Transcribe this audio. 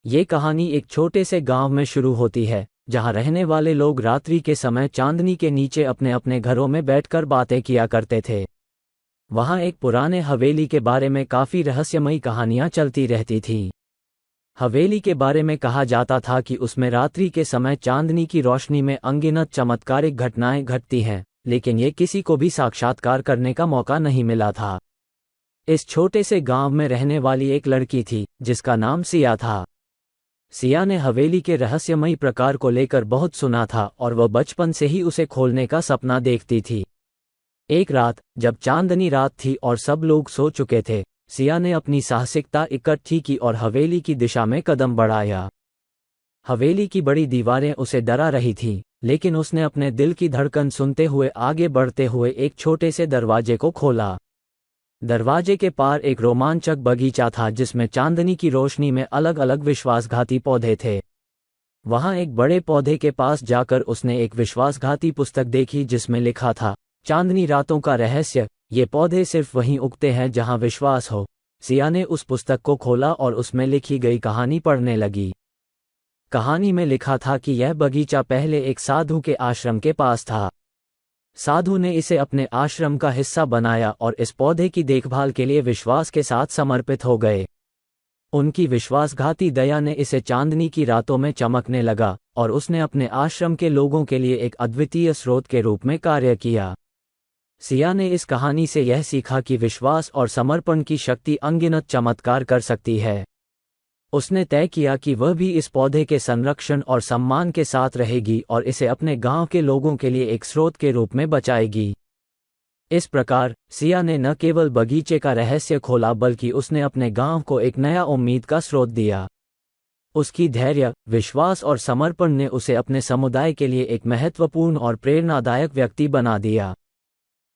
ये कहानी एक छोटे से गांव में शुरू होती है, जहां रहने वाले लोग रात्रि के समय चांदनी के नीचे अपने अपने घरों में बैठकर बातें किया करते थे। वहां एक पुराने हवेली के बारे में काफी रहस्यमयी कहानियां चलती रहती थीं। हवेली के बारे में कहा जाता था कि उसमें रात्रि के समय चांदनी की रोशनी में अनगिनत चमत्कारिक घटनाएं घटती हैं, लेकिन ये किसी को भी साक्षात्कार करने का मौका नहीं मिला था। इस छोटे से गांव में रहने वाली एक लड़की थी, जिसका नाम सिया था। सिया ने हवेली के रहस्यमयी प्रकार को लेकर बहुत सुना था और वह बचपन से ही उसे खोलने का सपना देखती थी। एक रात, जब चांदनी रात थी और सब लोग सो चुके थे, सिया ने अपनी साहसिकता इकट्ठी की और हवेली की दिशा में कदम बढ़ाया। हवेली की बड़ी दीवारें उसे डरा रही थीं, लेकिन उसने अपने दिल की धड़कन सुनते हुए आगे बढ़ते हुए एक छोटे से दरवाजे को खोला। दरवाजे के पार एक रोमांचक बगीचा था, जिसमें चांदनी की रोशनी में अलग अलग विश्वासघाती पौधे थे। वहां एक बड़े पौधे के पास जाकर उसने एक विश्वासघाती पुस्तक देखी, जिसमें लिखा था, चांदनी रातों का रहस्य, ये पौधे सिर्फ वहीं उगते हैं जहां विश्वास हो। सिया ने उस पुस्तक को खोला और उसमें लिखी गई कहानी पढ़ने लगी। कहानी में लिखा था कि यह बगीचा पहले एक साधु के आश्रम के पास था। साधु ने इसे अपने आश्रम का हिस्सा बनाया और इस पौधे की देखभाल के लिए विश्वास के साथ समर्पित हो गए। उनकी विश्वासघाती दया ने इसे चांदनी की रातों में चमकने लगा और उसने अपने आश्रम के लोगों के लिए एक अद्वितीय स्रोत के रूप में कार्य किया। सिया ने इस कहानी से यह सीखा कि विश्वास और समर्पण की शक्ति अनगिनत चमत्कार कर सकती है। उसने तय किया कि वह भी इस पौधे के संरक्षण और सम्मान के साथ रहेगी और इसे अपने गांव के लोगों के लिए एक स्रोत के रूप में बचाएगी। इस प्रकार सिया ने न केवल बगीचे का रहस्य खोला, बल्कि उसने अपने गांव को एक नया उम्मीद का स्रोत दिया। उसकी धैर्य, विश्वास और समर्पण ने उसे अपने समुदाय के लिए एक महत्वपूर्ण और प्रेरणादायक व्यक्ति बना दिया।